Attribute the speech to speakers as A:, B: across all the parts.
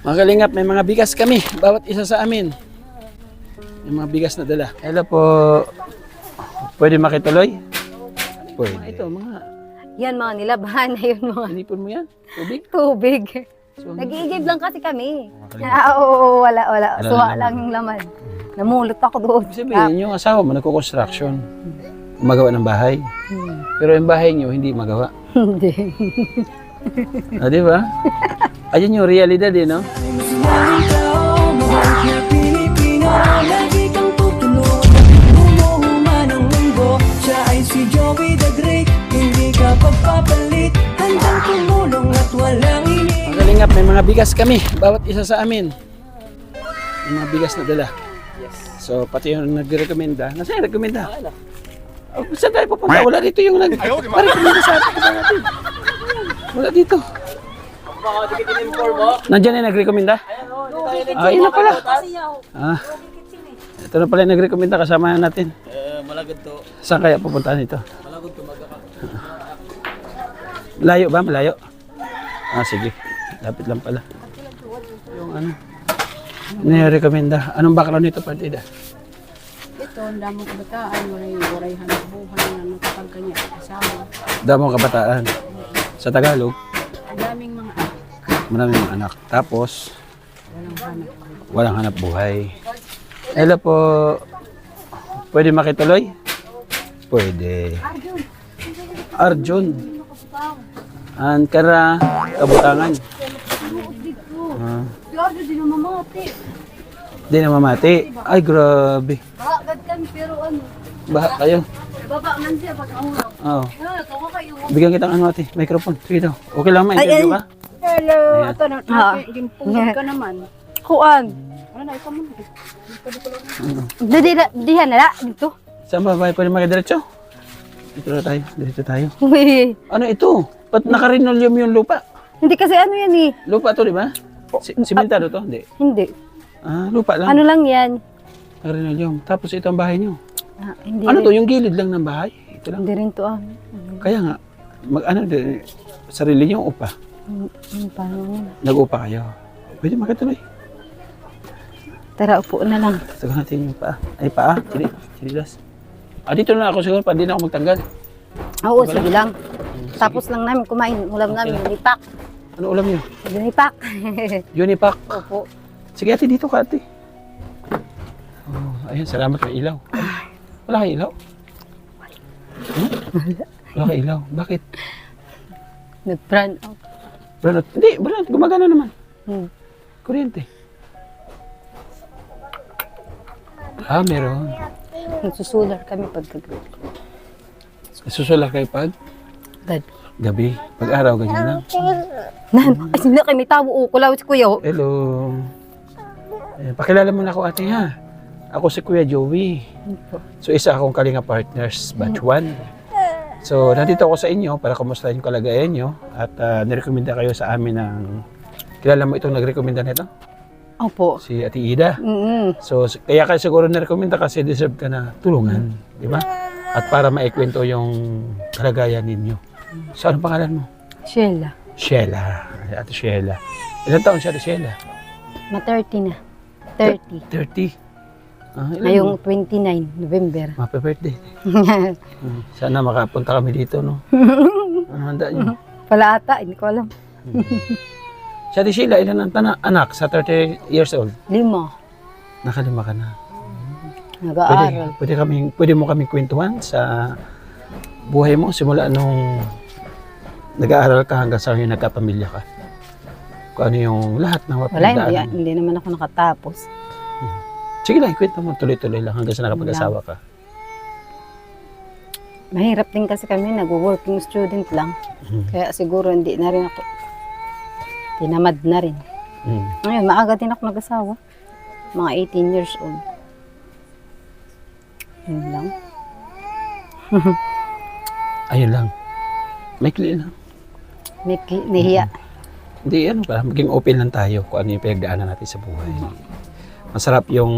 A: Mga kalingap, may mga bigas kami. Bawat isa sa amin. May mga bigas na dala. Hello po. Pwede makituloy? Pwede. Ito, mga...
B: Yan mga nilabahan na yun mga
A: Inipon mo yan? Tubig?
B: tubig.
A: So,
B: Nag-iigib lang kasi kami.
A: Mga
B: Oo, wala.
A: Wala
B: Suha
A: lang
B: lang yung laman. Namulot ako doon.
A: Ibig sabihin, yung asawa mo nagko-construction. Magawa ng bahay. Pero yung bahay niyo, hindi magawa.
B: Hindi.
A: Ah, di ba? Ayun yung realidad eh, no? Mga kalingap, may mga bigas kami. Bawat isa sa amin. May mga bigas na dala. So, pati yung nag-recommenda. Nasaan yung recommenda? Oh, saan tayo pupunta? Wala dito yung nag-recommenda sa atin. Wala dito. Nandiyan yung nag-recommenda? Ah, yun na pala. Ah, ito na pala yung nag-recommenda. Kasama natin.
C: Malagad to.
A: Saan kaya pupuntahan ito?
C: Malagad to
A: Layo ba? Malayo? Ah, sige. Lapit lang pala. Yung ano? Nirekomenda. Anong background nito, partida?
D: Ito, ang damong kabataan, waray hanap buhay na nakapag kanya kasama.
A: Damong kabataan. Sa Tagalog,
D: Ang daming mga
A: maraming mga anak. Tapos,
D: walang hanap.
A: walang hanap buhay. Hello po. Pwede makituloy? Pwede. Arjun. Ankara, Kabutangan. Ah.
B: Diyo, di na mamati.
A: Di na mamati. Ay, grabe.
B: Agad kami pero ano.
A: Baha kayo.
B: Baba man siya pag ahulog.
A: Oo.
B: Ito kayo.
A: Bigyan kitang ano ate, microphone. Sige daw. Okay lang ma-interview ka?
D: Hello!
A: Ayan.
D: Ito, ginpungod ka naman.
B: Kuan.
D: Ano na, ikaw muna.
B: Dihan na dito.
A: Saan ba? Pwede makidiretso? Dito na tayo. Dito tayo.
B: Uy.
A: Ano ito? Ba't naka-linoleum yung lupa?
B: Hindi kasi ano yan eh.
A: Lupa to, di ba? Simentado to? Hindi.
B: Hindi.
A: Ah, lupa lang.
B: Ano lang yan?
A: Naka-linoleum. Tapos ito ang bahay niyo.
B: Hindi
A: Ano
B: rin.
A: to? Yung gilid lang ng bahay? Ito lang.
B: Hindi rin to
A: Kaya nga, sarili niyo upa.
B: Paano yan?
A: Nag-upa kayo. Pwede makituloy.
B: Tara, upo na lang.
A: Tagal natin yung paa. Ay, paa. Chinilas. Ah, dito na ako siguro. Hindi na ako magtanggal.
B: Oo, sige lang. Tapos lang namin kumain. Ulam namin, unipak.
A: Ano ulam niyo?
B: Unipak.
A: Unipack.
B: Opo.
A: Sige ate, dito ka ate. Oh, ayan, salamat kay ilaw. Wala kay ilaw? Hmm? Wala kay ilaw. Bakit?
B: Nag-brand out.
A: Brand, hindi, brand, gumagana naman. Kuryente. Ah, meron.
B: Nagsusular kami pagkagabi.
A: Susula kayo pag
B: Dad.
A: gabi. Pag araw, ganyan lang.
B: Nan, kasi na kami tawo ko law si kuya.
A: Hello. Pakilala mo na ako ate ha. Ako si Kuya Joey. So isa akong Kalinga Partners, batch 1. So nandito ako sa inyo para kumustahin yung kalagayan nyo at nirekomenda kayo sa amin ng... Kilala mo itong nagrekomenda nito?
B: Opo.
A: Si Ate Ida. So kaya kayo siguro nirekomenda kasi deserve ka na tulungan. Di ba? At para maikwento yung kalagayan ninyo. So anong pangalan mo?
B: Sheila.
A: Sheila. Ate Sheila. Ilan taon siya, Ate Sheila?
B: Ma-30 na. 30.
A: 30. Ah, ilan
B: Ngayong
A: mo?
B: 29 November.
A: Happy birthday. Sana makapunta kami dito, no? Ano handa niyo?
B: Wala ata, hindi ko alam.
A: Si Ate Sheila, ilan ang anak sa 30 years old?
B: 5.
A: Nakalima ka na.
B: Nag-aaral.
A: Pwede mo kami kwentuhan sa buhay mo simula nung nag-aaral ka hanggang sa ngayon nagkapamilya ka. Kung ano yung lahat ng
B: Wala,
A: mapagdaanan.
B: hindi naman ako nakatapos.
A: Sige lang, kwento mo tuloy-tuloy lang hanggang sa nakapag-asawa ka.
B: Mahirap din kasi kami, nag-working student lang. Kaya siguro hindi na rin ako. Tinamad na rin. Ngayon, maaga din ako nag-asawa. Mga 18 years old. Yun lang.
A: Ayun lang. May lang.
B: Nahiya.
A: Hindi, ano ba, maging open lang tayo kung ano yung pinagdaanan natin sa buhay. Masarap yung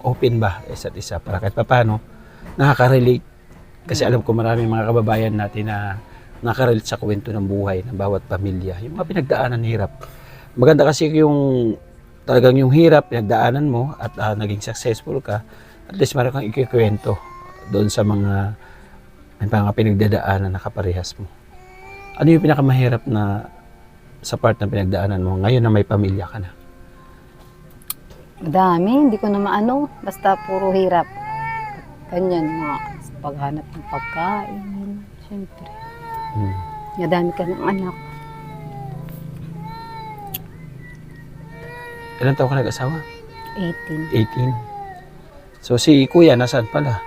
A: open ba isa't isa para kahit paano nakaka-relate. Kasi alam ko maraming mga kababayan natin na nakaka-relate sa kwento ng buhay ng bawat pamilya. Yung mga pinagdaanan hirap. Maganda kasi yung talagang yung hirap, pinagdaanan mo at naging successful ka, at least meron kang ikikwento doon sa mga pinagdadaanan na kaparehas mo. Ano yung pinakamahirap na sa part na pinagdaanan mo ngayon na may pamilya ka na?
B: Madami, hindi ko na maano. Basta puro hirap. Ganyan, mga paghanap ng pagkain. Siyempre. Madami ka ng anak.
A: Ilan taon ka nag-asawa?
B: 18.
A: 18. So si kuya, nasaan pala?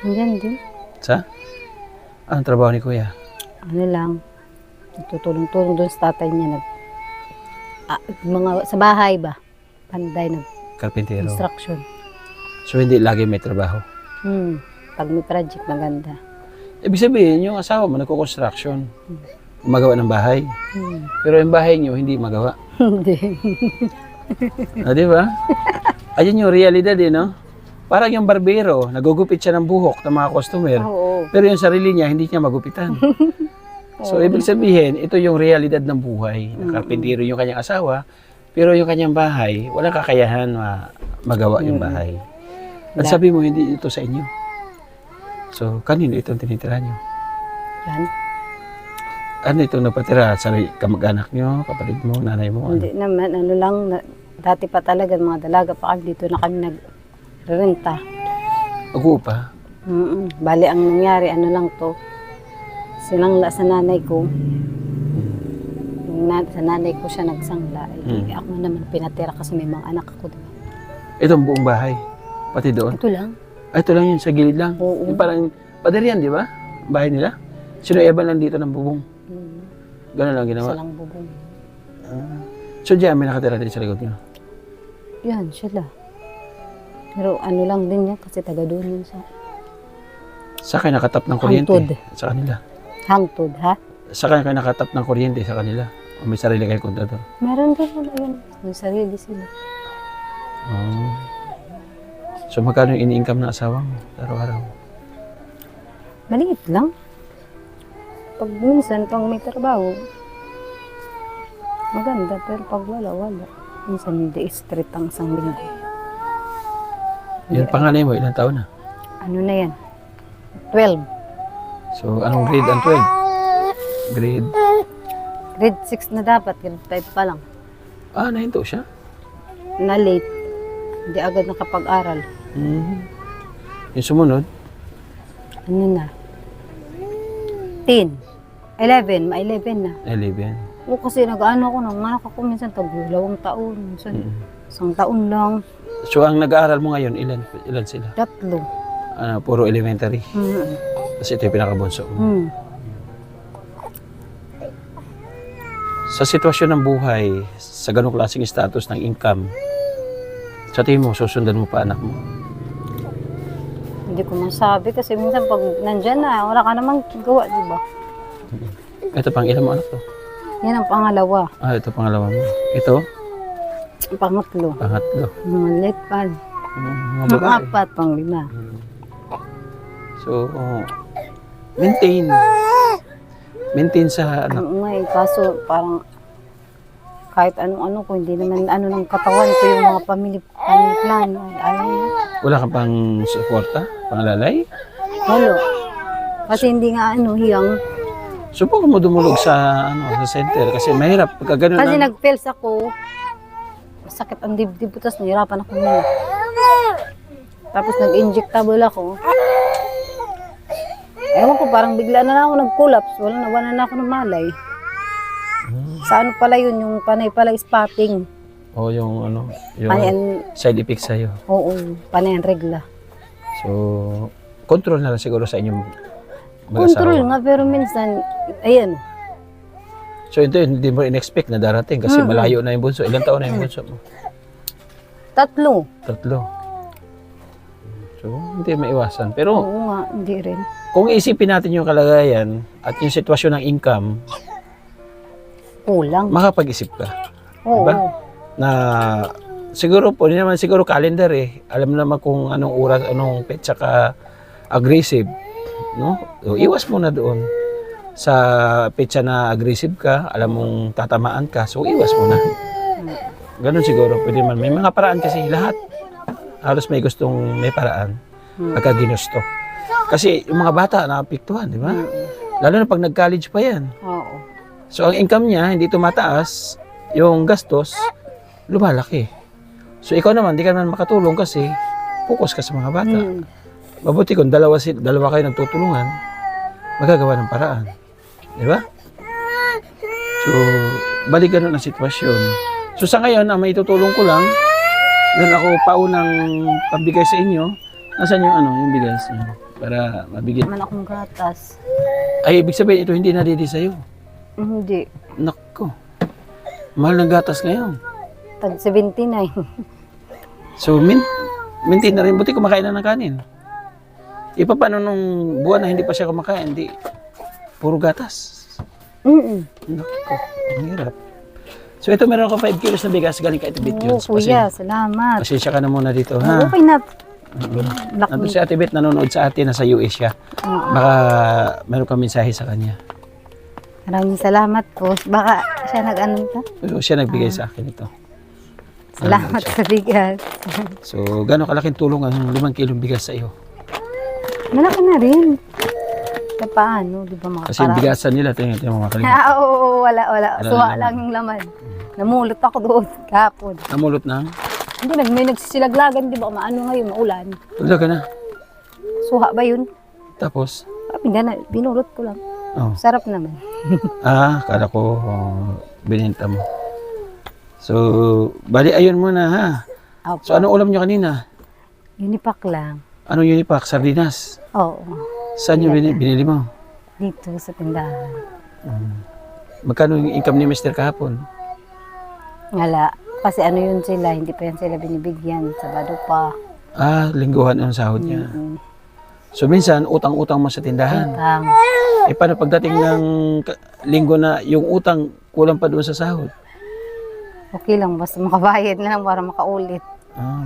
B: Andyan din.
A: Sa? Anong trabaho ni kuya?
B: Ano lang. Tutulong-tulong doon sa tatay niya. Sa bahay ba? Panday,
A: Karpintero.
B: construction.
A: So hindi lagi may trabaho.
B: Pag may project, maganda.
A: Ibig sabihin, yung asawa mo nagko-construction. Magawa ng bahay. Pero yung bahay niyo hindi magawa.
B: Hindi.
A: Di ba? Ayun yung realidad no? Parang yung barbero, nagugupit siya ng buhok ng mga customer.
B: Oo.
A: Pero yung sarili niya, hindi niya magupitan. So, ibig sabihin, ito yung realidad ng buhay. Karpintero yung kanyang asawa, pero yung kanyang bahay, walang kakayahan magawa yung bahay. At sabi mo, hindi ito sa inyo. So, kanino itong tinitira niyo?
B: Yan.
A: Ano itong napatira? Sa kamag-anak niyo, kapatid mo, nanay mo? Ano?
B: Hindi naman, ano lang, dati pa talaga, mga dalaga pa kami, dito na kami nagrenta.
A: Mag-uupa?
B: Bali, ang nangyari, ano lang to, sinangla sa nanay ko. Sa nanay ko siya nagsangla. Ako naman pinatira kasi may mga anak ako, diba?
A: Itong buong bahay? Pati doon?
B: Ito lang.
A: Ito lang yun, sa gilid lang?
B: Oo.
A: Yung parang, pader yan, di ba? Bahay nila? Sinueban lang dito ng bubong. Gano'n lang ginawa?
B: Silang bubong.
A: So diyan, may nakatira din sa likod niyo?
B: Yan, sila. Pero ano lang din yan, kasi taga doon yun sa
A: Sa kayo nakatap ng kuryente?
B: Hangtod.
A: Sa kanila?
B: Hangtod, ha?
A: Sa kayo nakatap ng kuryente sa kanila? O may sarili kayo kontador?
B: Meron din sila yun. May sarili sila.
A: Oh. So magkano yung ini-income ng asawa mo araw-araw?
B: Maliit lang. Pag minsan, pag may trabaho, maganda. Pero pag wala, wala. Minsan hindi straight ang isang linggo.
A: Yung panganay mo, ilang taon na?
B: Ano na yan? 12.
A: So anong grade ang 12? Grade?
B: Grade 6 na dapat, grade 5 pa lang.
A: Nahinto siya?
B: Na late. Hindi agad nakapag-aral.
A: Yung sumunod?
B: Ano na? 10. 11. Ma-11 na.
A: 11.
B: O kasi nag-ano ako, nanganak ako minsan tag-2 taon. Minsan, isang taon lang.
A: So ang nag-aaral mo ngayon, ilan sila?
B: 3.
A: Puro elementary. Kasi ito yung pinakabunso mo. Sa sitwasyon ng buhay, sa ganong klaseng status ng income, sa tingin mo, susundan mo pa anak mo?
B: Hindi ko masabi kasi minsan pag nandyan na, wala ka namang gawa, di ba?
A: Ito pang ilan mo anak to?
B: Yan ang pangalawa.
A: Ito pangalawa mo. Ito?
B: Ang pangatlo.
A: Pangatlo.
B: Mga letpan.
A: Mga
B: Ang
A: babae.
B: 4, pang-5.
A: So, maintain. Maintain sa anak.
B: Ano nga eh, kaso parang kahit anong-ano ko, hindi naman ano ng katawan ko yung mga family plan. Ayaw na.
A: Wala kang pang suporta? Pangalalay?
B: Hello. Kasi hindi nga hiyang.
A: Subukan mo dumulog sa sa center kasi mahirap pagka ganun
B: Kasi
A: lang.
B: nag-fails ako. Masakit ang dibdib ko, tapos nahirapan ako nila. Tapos nag-injectable ako. Ewan ko, parang bigla na lang ako nag-collapse. Wala na ako ng malay. Sa ano pala yun, yung panay pala spotting.
A: O yung
B: Panay
A: side effect sa'yo.
B: oo, panay ang regla.
A: So, control na lang siguro sa inyong
B: Control
A: mag-asawa.
B: nga, pero minsan, ayan.
A: So, ito hindi mo in-expect na darating kasi malayo na yung bunso. Ilang taon na yung bunso mo?
B: 3.
A: 3. So, hindi maiwasan. Pero,
B: Oo nga, hindi rin.
A: kung isipin natin yung kalagayan at yung sitwasyon ng income,
B: Kulang.
A: makapag-isip ka.
B: Oo.
A: Diba? Na siguro po, hindi naman siguro calendar Alam naman kung anong oras, anong petsa ka aggressive. No? So, iwas mo na doon sa petsa na aggressive ka, alam mong tatamaan ka, so iwas mo na. Ganun siguro, pwede man. May mga paraan kasi lahat. Halos may gustong may paraan pagka ginusto. Kasi yung mga bata naapektuhan, di ba? Lalo na pag nag-college pa yan.
B: Oo.
A: So ang income niya hindi tumataas, yung gastos lumalaki. So ikaw naman, di ka naman makatulong kasi focus ka sa mga bata. Mabuti kung dalawa kayo nagtutulungan, magagawa ng paraan. Di ba? So, balik ganun ang sitwasyon. So sa ngayon, ang maitutulong ko lang, meron ako paunang pambigay sa inyo. Nasaan yung yung bigas niyo? Para mabigyan.
B: Man akong gatas.
A: Ay, ibig sabihin, ito hindi nadidi sa'yo.
B: Hindi.
A: Nako. Mahal ng gatas ngayon.
B: Tag 79.
A: So, mintin na rin. Buti kumakain na ng kanin. Ipa paano nung buwan na hindi pa siya kumakain, hindi. Puro gatas. Nako, ang hirap. So, ito meron ako 5 kilos na bigas galing kay Ate Bet
B: Oo,
A: Jones.
B: kuya, salamat.
A: Pasensya ka na muna dito, ha?
B: Okay na.
A: Nandun si Ate Bet, nanonood sa atin, nasa US siya. Baka meron kang mensahe sa kanya.
B: Maraming salamat po. Baka siya nag-ano ta?
A: So, siya nagbigay sa akin ito.
B: Salamat sa bigas.
A: So, gano'ng kalaking tulong ang 5 kilong bigas sa iyo?
B: Malaki na rin. Kaya paano, di ba
A: Kasi yung bigasan nila, tingnan mo mga kalimut.
B: Oo, wala.
A: Wala
B: Suwa
A: naman.
B: lang yung laman. Namulot ako doon kapon.
A: Namulot na?
B: Hindi, may nagsisilaglagan, di ba? Maano ngayon, maulan.
A: Wala ka na.
B: Suha ba yun?
A: Tapos?
B: Binulot ko lang.
A: Oh.
B: Sarap naman.
A: Kala ko binenta mo. So, bali ayun muna ha.
B: Opo.
A: So, anong ulam nyo kanina?
B: Unipak lang.
A: Anong unipak? Sardinas?
B: Oo.
A: Saan nyo binili mo?
B: Dito sa tindahan.
A: Magkano yung income ni Mr. kahapon?
B: Wala. Kasi ano yun sila, hindi pa yan sila binibigyan. Sabado pa.
A: Lingguhan ang sahod niya. So, minsan, utang-utang mo sa tindahan.
B: Utang.
A: Paano pagdating ng linggo na yung utang kulang pa doon sa sahod?
B: Okay lang, basta makabayad na lang para makaulit.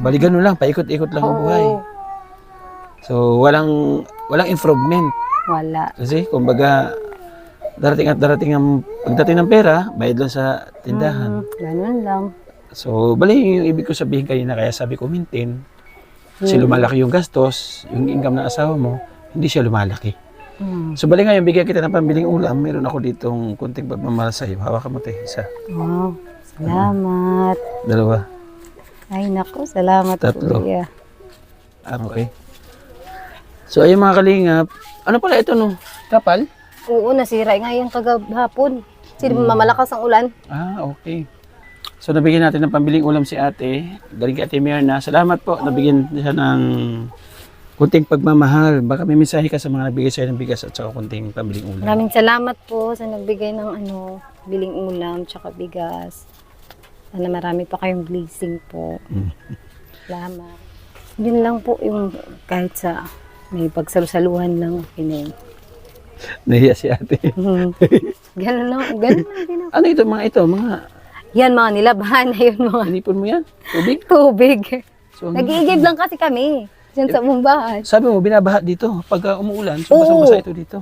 A: Bali ganun lang, paikot-ikot lang ang buhay. So, walang improvement.
B: Wala.
A: Kasi, kumbaga, darating ang pagdating ng pera, bayad lang sa tindahan.
B: Ganun lang.
A: So, bali yung ibig ko sabihin kanina, kaya sabi ko maintain. Kasi lumalaki yung gastos, yung income ng asawa mo, hindi siya lumalaki. So, bali ngayon, bigyan kita ng pambiling ulam. Meron ako ditong kunting pagmamahal sa'yo. Hawakan mo tayo, isa.
B: Wow. Salamat.
A: Dalawa.
B: Ay, naku. Salamat,
A: Tatlo.
B: kuya.
A: Okay. So, ayun mga kalingap. Ano pala ito, no? Kapal?
B: Oo, nasira nga yung kagahapon. Kasi mamalakas ang ulan.
A: Okay. So, nabigyan natin ng pambiling ulam si ate. Galing kay Ate Myrna. Salamat po. Nabigyan siya ng kunting pagmamahal. Baka may mensahe ka sa mga nagbigay sa'yo ng bigas at saka kunting pambiling ulam.
B: Maraming salamat po sa nagbigay ng biling ulam tsaka bigas. Sana marami pa kayong blessing po. Salamat. Yun lang po yung kahit sa may pagsalusaluhan lang.
A: Nahiya si ate.
B: Ganun lang din ako.
A: Ano ito mga ito? Mga
B: Yan mga nilabahan na yun mga
A: inipon mo yan? Tubig?
B: tubig.
A: So,
B: Nag-iigib lang kasi kami. Diyan sa bumbahan.
A: sabi mo, binabaha dito. Pag umuulan, so basang-basa ito dito.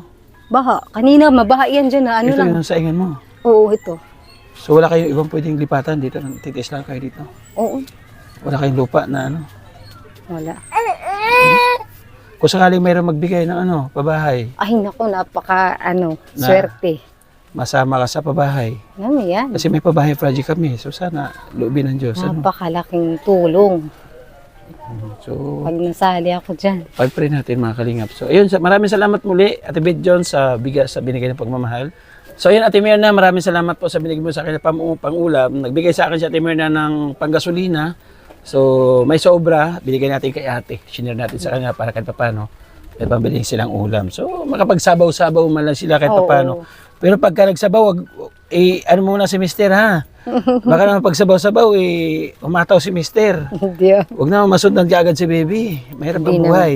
B: Baha. Kanina mabaha yan dyan na
A: Ito
B: lang.
A: yung saingan mo.
B: Oo, ito.
A: So wala kayong ibang pwedeng lipatan dito. Titis lang kayo dito.
B: Oo.
A: Wala kayong lupa na
B: Wala.
A: Kung sakaling mayroong magbigay ng pabahay,
B: Ay naku, napaka swerte.
A: masama ka sa pabahay.
B: Ano yan?
A: Kasi may pabahay project kami. So sana, loobin ng Diyos.
B: Napakalaking tulong.
A: So,
B: Pag nasali ako dyan.
A: pag-pray natin mga kalingap. So, ayun, maraming salamat muli, Ate Bet Jones, sa bigas sa binigay ng pagmamahal. So, ayun, Ate Myrna, maraming salamat po sa binigay mo sa akin ng pang-ulam. Nagbigay sa akin si Ate Myrna ng panggasolina. So, may sobra, binigay natin kay ate. Shinare natin sa kanya para kahit paano may pambilhin silang ulam. So, makapagsabaw-sabaw man lang sila kahit
B: Oo.
A: paano. Pero pagka nagsabaw, ano muna si mister, ha? Baka naman pagsabaw-sabaw, umataw si mister.
B: Hindi.
A: Huwag naman masundan ka agad si baby. Mahirap ang
B: Hindi
A: buhay.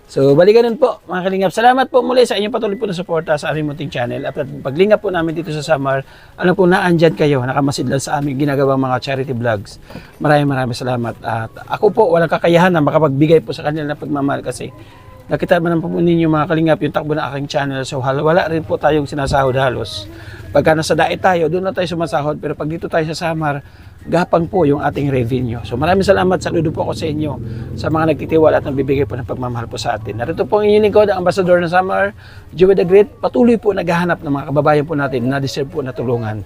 A: So, balikan nun po, mga kalingap. Salamat po muli sa inyong patuloy po na suporta sa aming munting channel. At paglingap po namin dito sa Samar, alam po na andyan kayo, nakamasidlan sa aming ginagawang mga charity vlogs. Maraming salamat. At ako po, walang kakayahan na makapagbigay po sa kanila ng pagmamahal kasi Nakita naman po ninyo mga kalingap yung takbo ng aking channel. So wala rin po tayong sinasahod halos. Pagka nasa Daet tayo, doon na tayo sumasahod. Pero pag dito tayo sa Samar, gapang po yung ating revenue. So maraming salamat, saludo po ako sa inyo sa mga nagtitiwala at nagbibigay po ng pagmamahal po sa atin. Narito po ang inyong lingkod, ang Ambassador ng Samar, Joey the Great. Patuloy po naghahanap ng mga kababayan po natin na deserve po na tulungan.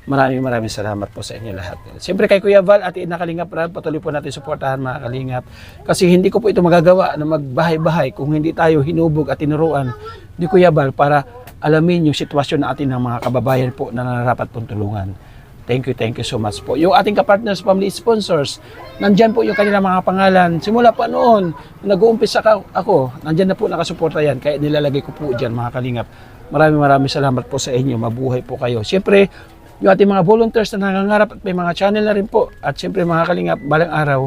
A: Maraming salamat po sa inyo lahat. Siyempre kay Kuya Val at Ina Kalingap Rab, patuloy po natin suportahan mga kalingap. Kasi hindi ko po ito magagawa na magbahay-bahay kung hindi tayo hinubog at tinuruan ni Kuya Val para alamin yung sitwasyon natin ng mga kababayan po na nararapat pong tulungan. Thank you so much po. Yung ating kapartners, family sponsors, nandyan po yung kanilang mga pangalan. Simula pa noon, nag-uumpisa ako, nandyan na po nakasuporta yan. Kaya nilalagay ko po dyan mga kalingap. Maraming salamat po sa inyo. Mabuhay po kayo. Siyempre, yung ating mga volunteers na nangangarap at may mga channel na rin po. At siyempre mga kalingap, balang araw,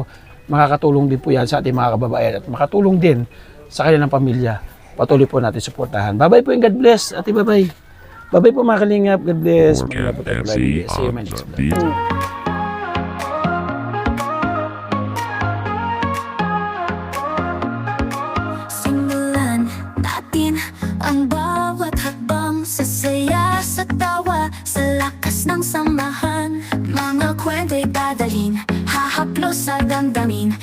A: makakatulong din po yan sa ating mga kababayan at makatulong din sa kanilang pamilya. Patuloy po natin suportahan. Bye-bye po and God bless. Ate bye-bye. Bye-bye po mga kalingap. God bless.
C: Forget
A: See
C: MC
A: you
C: on
A: my next
C: the
A: vlog.
C: beat.
E: Simulan natin ang bawat hakbang sa saya, sa tawa, sa lakas ng samahan. Mga kwento'y dadalhin, hahaplos sa damdamin.